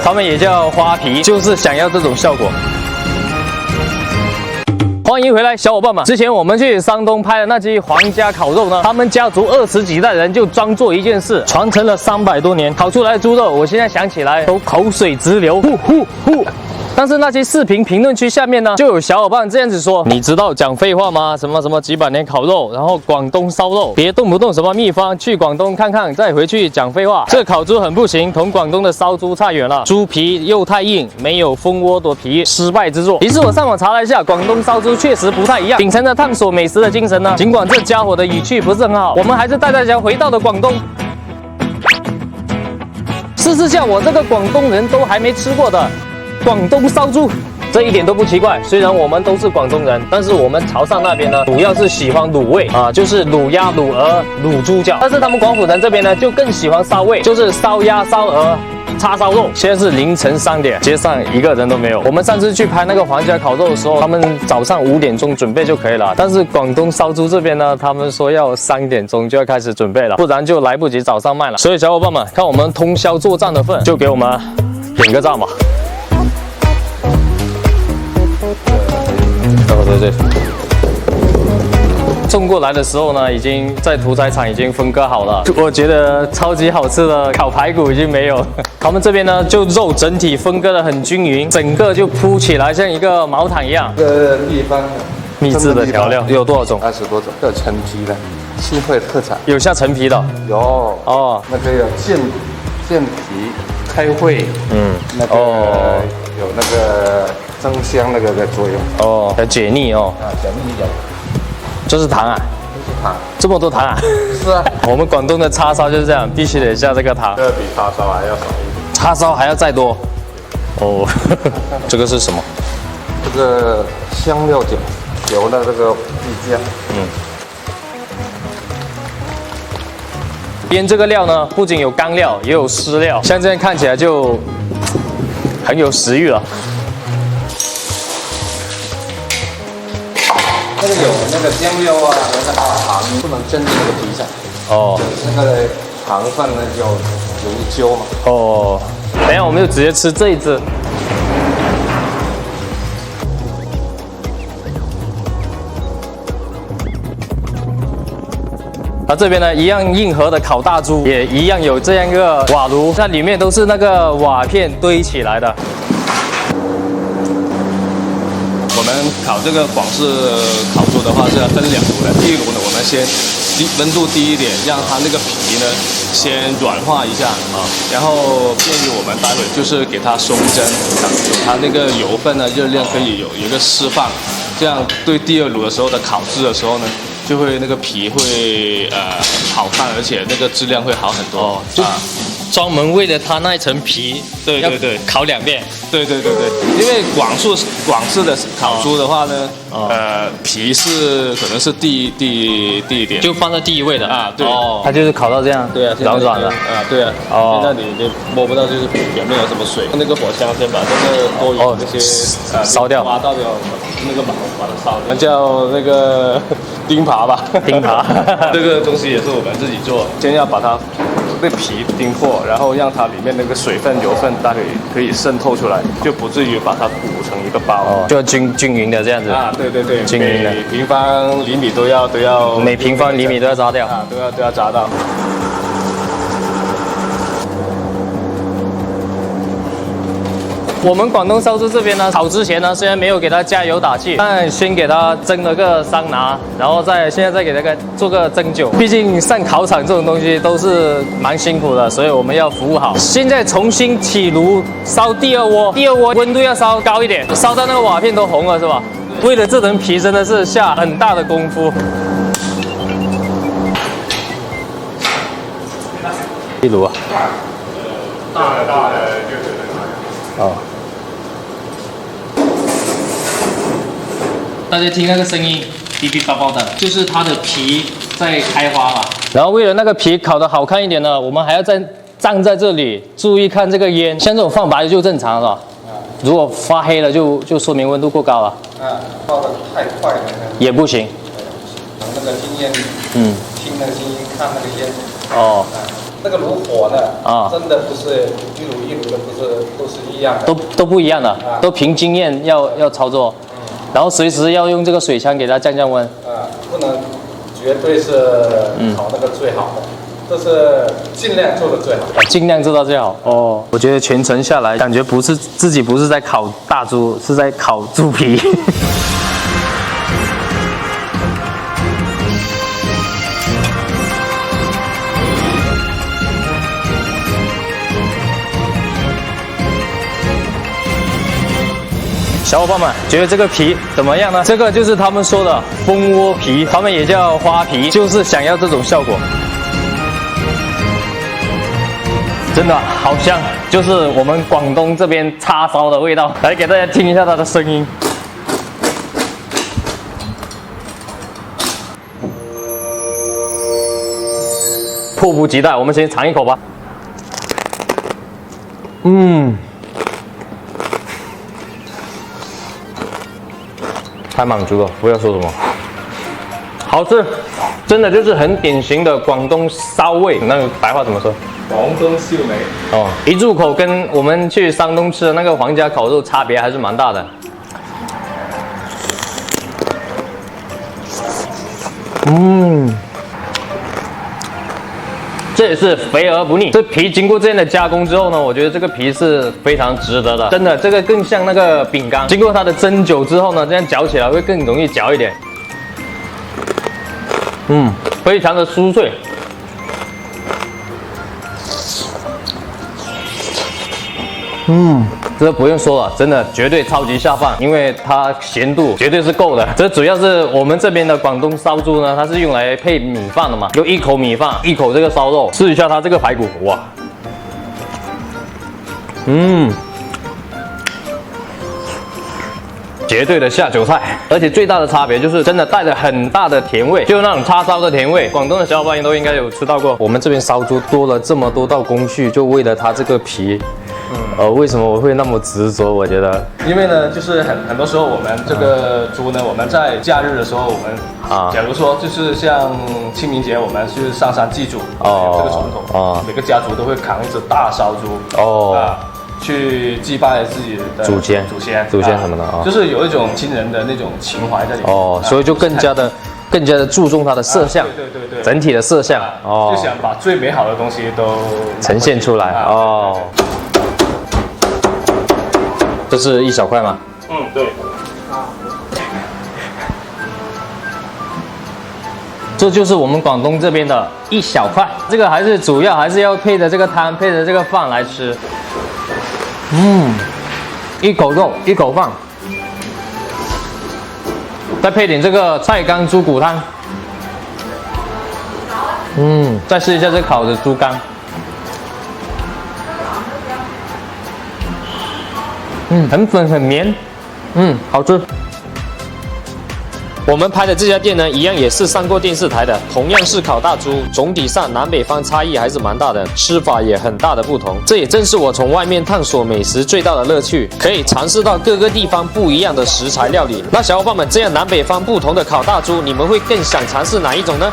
他们也叫花皮，就是想要这种效果。欢迎回来，小伙伴们！之前我们去山东拍的那期皇家烤肉呢，他们家族20几代人就专做一件事，传承了300多年，烤出来的猪肉，我现在想起来都口水直流，呼呼呼！但是那些视频评论区下面呢，就有小伙伴这样子说：你知道讲废话吗？什么什么几百年烤肉，然后广东烧肉，别动不动什么秘方，去广东看看，再回去讲废话。这烤猪很不行，同广东的烧猪差远了，猪皮又太硬，没有蜂窝的皮，失败之作。于是我上网查了一下，广东烧猪确实不太一样。秉承着探索美食的精神呢，尽管这家伙的语气不是很好，我们还是带大家回到了广东。试试下我这个广东人都还没吃过的广东烧猪，这一点都不奇怪。虽然我们都是广东人，但是我们潮汕那边呢，主要是喜欢卤味啊，就是卤鸭、卤鹅、卤猪脚。但是他们广府人这边呢，就更喜欢烧味，就是烧鸭、烧鹅、叉烧肉。现在是凌晨3点，街上一个人都没有。我们上次去拍那个皇家烤肉的时候，他们早上5点钟准备就可以了。但是广东烧猪这边呢，他们说要3点钟就要开始准备了，不然就来不及早上卖了。所以小伙伴们，看我们通宵作战的份，就给我们点个赞吧。对，送过来的时候呢，已经在屠宰场已经分割好了。我觉得超级好吃的烤排骨已经没有。他们这边呢，就肉整体分割的很均匀，整个就铺起来像一个毛毯一样。地方秘制的调料有多少种？20多种，有陈皮的，新会特产。有下陈皮的？有哦，那个有健脾开胃，那个有那个增香那个的作用哦，还解腻哦。解腻有。这是糖啊？这是糖，这么多糖啊？是啊，我们广东的叉烧就是这样，必须得下这个糖。这比叉烧还要少一点。叉烧还要再多？哦，这个是什么？这个香料酒，有的这个地酱。腌这个料呢，不仅有干料，也有湿料，像这样看起来就很有食欲了。那个有那个酱料啊，那个糖不能蒸那个皮上。哦。那个糖分呢就容易焦嘛。哦。等一下我们就直接吃这一只。它这边呢，一样硬核的烤大猪，也一样有这样一个瓦炉，它里面都是那个瓦片堆起来的。我们烤这个广式烤猪的话是要分2炉的。第一炉呢，我们先温度低一点，让它那个皮呢先软化一下啊，然后便于我们待会就是给它松蒸，它那个油分呢热量可以有一个释放，这样对第2炉的时候的烤制的时候呢，就会那个皮会好看，而且那个质量会好很多。哦，就专门为了它那一层皮，对，烤2遍。对，因为广式的烤猪的话呢，皮是可能是第一点，就放在第1位的啊。对，它就是烤到这样，对啊，软软的啊，对啊。哦，现在你摸不到就是表面有什么水，那个火枪先把那个多余的那些烧掉，挖到那个毛把它烧掉，叫那个钉耙吧。钉耙，这个东西也是我们自己做，先要把它那皮钉破，然后让它里面那个水分、油分大概可以渗透出来，就不至于把它鼓成一个包。哦，就均匀的这样子。啊，对，均匀的，每平方厘米都要，每平方厘米都要扎掉。啊，都要扎到。我们广东烧猪这边呢，烤之前呢，虽然没有给它加油打气，但先给它蒸了个桑拿，然后现在再给它做个蒸酒。毕竟上烤场这种东西都是蛮辛苦的，所以我们要服务好。现在重新起炉烧第2窝，第2窝温度要烧高一点，烧到那个瓦片都红了，是吧？为了这层皮真的是下很大的功夫。一炉啊。大的就是那个。哦。大家听那个声音，哔哔叭叭的，就是它的皮在开花嘛。然后为了那个皮烤得好看一点呢，我们还要再站在这里，注意看这个烟。像这种放白的就正常了，如果发黑了就说明温度过高了。爆得太快了也不行。那个经验，听那个声音，看那个烟。哦。那个炉火呢，啊真的不是一炉一炉的，不是都是一样的，都不一样的，都凭经验要操作，然后随时要用这个水枪给它降温。不能绝对是烤那个最好的，这是尽量做的最好的，尽量做到最好哦。我觉得全程下来，感觉自己不是在烤大猪，是在烤猪皮。小伙伴们觉得这个皮怎么样呢？这个就是他们说的蜂窝皮，他们也叫花皮，就是想要这种效果。真的好香，就是我们广东这边叉烧的味道。来给大家听一下它的声音。迫不及待，我们先尝一口吧。太满足了，不要说什么，好吃，真的就是很典型的广东烧味。那个白话怎么说？广东燒味。哦，一入口跟我们去山东吃的那个皇家烤肉差别还是蛮大的。这也是肥而不腻。这皮经过这样的加工之后呢，我觉得这个皮是非常值得的。真的，这个更像那个饼干，经过它的蒸久之后呢，这样嚼起来会更容易嚼一点。非常的酥脆。这不用说了，真的绝对超级下饭，因为它咸度绝对是够的。这主要是我们这边的广东烧猪呢，它是用来配米饭的嘛，就一口米饭，一口这个烧肉，试一下它这个排骨，哇，绝对的下酒菜，而且最大的差别就是真的带着很大的甜味，就是那种叉烧的甜味。广东的小伙伴都应该有吃到过。我们这边烧猪多了这么多道工序，就为了它这个皮。为什么我会那么执着？我觉得，因为呢，就是很多时候我们这个猪呢，我们在假日的时候，我们假如说就是像清明节，我们去上山祭祖，这个传统，每个家族都会扛一只大烧猪，去祭拜自己的祖先什么的啊，就是有一种亲人的那种情怀在里面。所以就更加的注重它的色相，对，整体的色相，就想把最美好的东西都呈现出来哦。这是一小块吗？对。这就是我们广东这边的一小块，这个还是主要还是要配着这个汤，配着这个饭来吃。一口肉，一口饭，再配点这个菜干猪骨汤。再试一下这烤的猪肝。很粉很绵，好吃。我们拍的这家店呢，一样也是上过电视台的，同样是烤大猪，总体上南北方差异还是蛮大的，吃法也很大的不同。这也正是我从外面探索美食最大的乐趣，可以尝试到各个地方不一样的食材料理。那小伙伴们，这样南北方不同的烤大猪，你们会更想尝试哪一种呢？